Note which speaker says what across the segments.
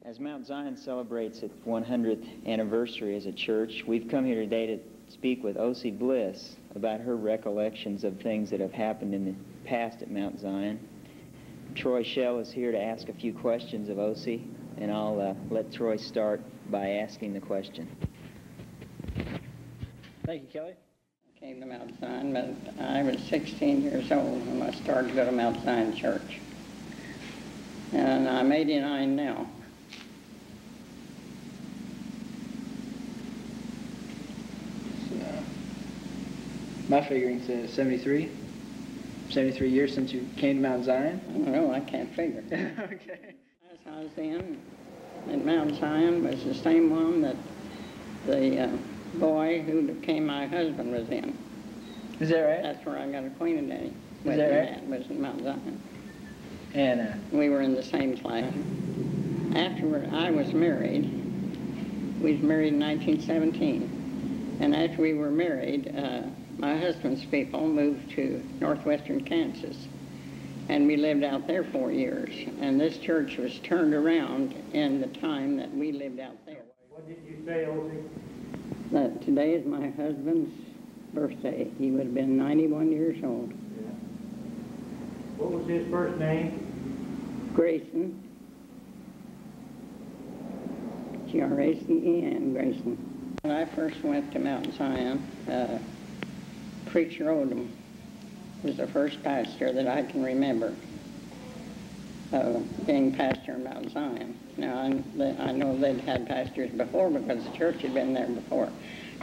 Speaker 1: As Mount Zion celebrates its 100th anniversary as a church, we've come here today to speak with O.C. Bliss about her recollections of things that have happened in the past at Mount Zion. Troy Shell is here to ask a few questions of O.C., and I'll let Troy start by asking the question.
Speaker 2: Thank you, Kelly.
Speaker 3: I came to Mount Zion, but I was 16 years old when I started to go to Mount Zion Church. And I'm 89 now.
Speaker 2: My figuring says 73. 73 years since you came to Mount Zion?
Speaker 3: I don't know, I can't figure.
Speaker 2: Okay.
Speaker 3: As I was in at Mount Zion was the same one that the boy who became my husband was in.
Speaker 2: Is that right?
Speaker 3: That's where I got acquainted with
Speaker 2: Is that right?
Speaker 3: him at, was in Mount Zion.
Speaker 2: And
Speaker 3: We were in the same class. After I was married, we was married in 1917. And after we were married, my husband's people moved to northwestern Kansas. And we lived out there 4 years. And this church was turned around in the time that we lived out there.
Speaker 4: What did you say, O.C.?
Speaker 3: That today is my husband's birthday. He would have been 91 years old.
Speaker 4: Yeah. What was his first name?
Speaker 3: Grayson. G-R-A-C-E-N, Grayson. When I first went to Mount Zion, Preacher Odom was the first pastor that I can remember being pastor in Mount Zion. Now, I know they'd had pastors before because the church had been there before.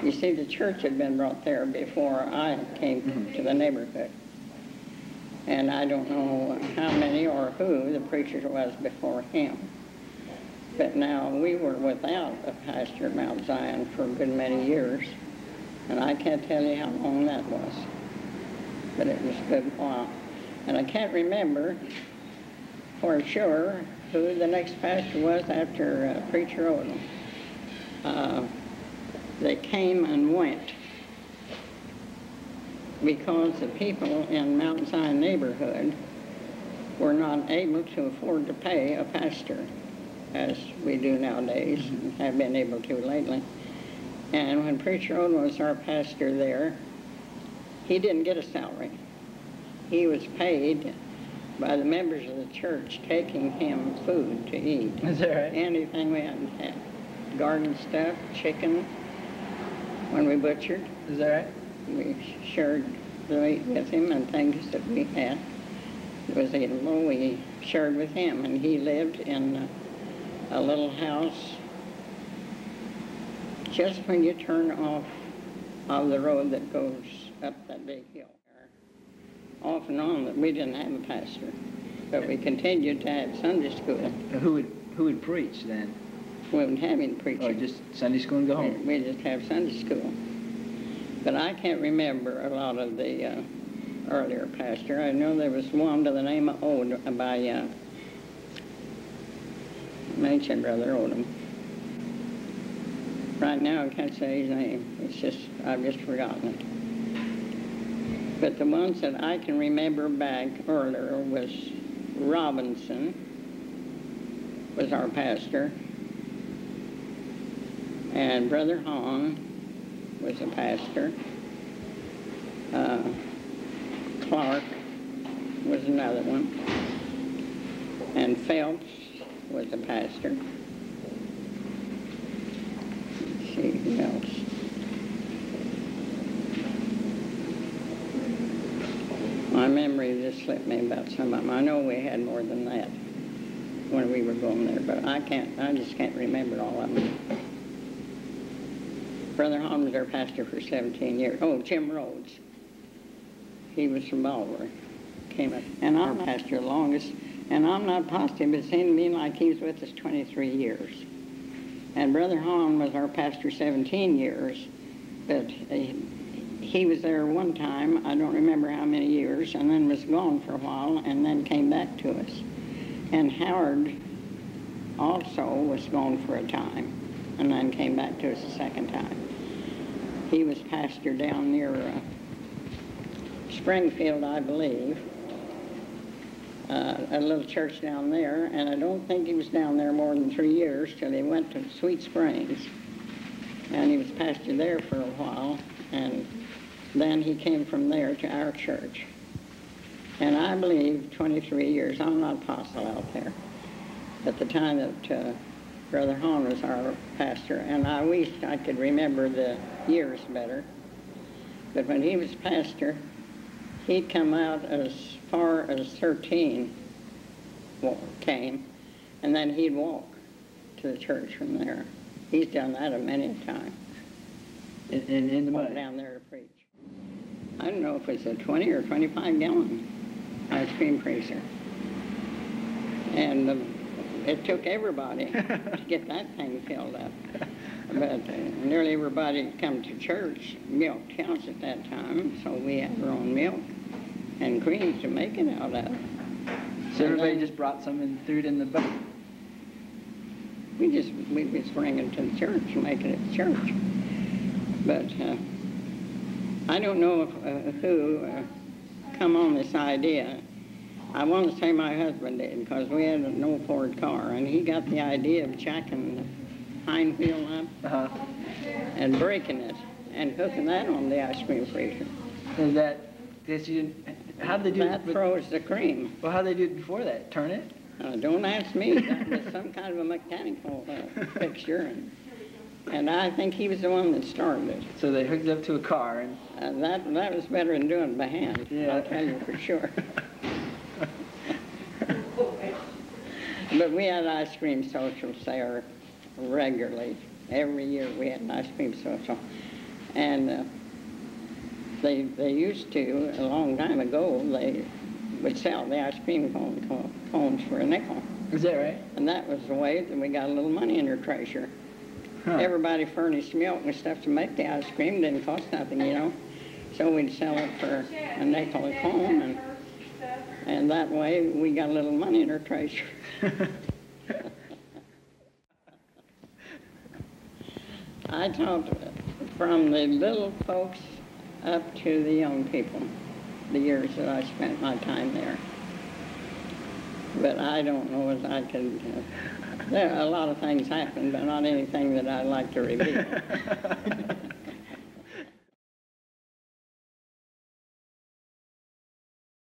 Speaker 3: You see, the church had been brought there before I came to the neighborhood. And I don't know how many or who the preacher was before him. But now we were without a pastor at Mount Zion for a good many years. And I can't tell you how long that was. But it was a good while. And I can't remember for sure who the next pastor was after Preacher Odom. They came and went because the people in Mount Zion neighborhood were not able to afford to pay a pastor, as we do nowadays, and have been able to lately. And when Preacher Odom was our pastor there, he didn't get a salary. He was paid by the members of the church taking him food to eat.
Speaker 2: is that right?
Speaker 3: Anything we had. Garden stuff, chicken, when we butchered.
Speaker 2: Is that right?
Speaker 3: We shared the meat with him and things that we had. It was eatable. We shared with him, and he lived in a little house just when you turn off of the road that goes up that big hill. Off and on that we didn't have a pastor, but we continued to have Sunday school.
Speaker 2: Who would preach then?
Speaker 3: We wouldn't have any preaching.
Speaker 2: Or just Sunday school and go home?
Speaker 3: We just have Sunday school. But I can't remember a lot of the earlier pastor. I know there was one by the name of Odom, by mentioned Brother Odom. Right now I can't say his name. It's just, I've just forgotten it. But the ones that I can remember back earlier was Robinson was our pastor. And Brother Hahn was a pastor. Clark was another one. And Phelps was a pastor. Let's see who else. My memory just slipped me about some of them. I know we had more than that when we were going there, but I just can't remember all of them. Brother Hahn was our pastor for 17 years. Oh, Jim Rhodes. He was from Baldwin. Came up. And I'm pastor the longest, and I'm not positive, it seemed to me like he was with us 23 years. And Brother Hahn was our pastor 17 years, but he was there one time, I don't remember how many years, and then was gone for a while, and then came back to us. And Howard also was gone for a time, and then came back to us a second time. He was pastor down near Springfield, I believe. a little church down there, and I don't think he was down there more than 3 years till he went to Sweet Springs. And he was pastor there for a while, and then he came from there to our church. And I believe 23 years, I'm not apostle out there, at the time that Brother Hahn was our pastor, and I wished I could remember the years better. But when he was pastor, he'd come out as far as 13 came, and then he'd walk to the church from there. He's done that a many times.
Speaker 2: In the
Speaker 3: Went
Speaker 2: mud.
Speaker 3: down there to preach. I don't know if it's a 20 or 25 gallon ice cream freezer. And it took everybody to get that thing filled up. But nearly everybody that come to church, milk counts at that time, so we had our own milk and cream to make it out of.
Speaker 2: So everybody just brought some and threw it in the bucket.
Speaker 3: We just bring it to the church and make it at the church. But I don't know if, who come on this idea. I want to say my husband did, because we had an old Ford car, and he got the idea of jacking the hind wheel up and breaking it and hooking that on the ice cream freezer.
Speaker 2: Is that, how'd they do
Speaker 3: That
Speaker 2: it?
Speaker 3: froze the cream.
Speaker 2: Well, how'd they do it before that? Turn it?
Speaker 3: Don't ask me. That was some kind of a mechanical fixture, and I think he was the one that started it.
Speaker 2: So they hooked it up to a car and...
Speaker 3: That was better than doing it by hand,
Speaker 2: Yeah.
Speaker 3: I'll tell you for sure. But we had ice cream socials there regularly. Every year we had an ice cream social. And they used to, a long time ago, they would sell the ice cream cones for a nickel.
Speaker 2: Is that right?
Speaker 3: And that was the way that we got a little money in our treasure.
Speaker 2: Huh.
Speaker 3: Everybody furnished milk and stuff to make the ice cream. Didn't cost nothing, you know. So we'd sell it for a nickel a cone, and that way we got a little money in our treasure. I taught from the little folks up to the young people, the years that I spent my time there. But I don't know if I could, there a lot of things happened, but not anything that I'd like to reveal.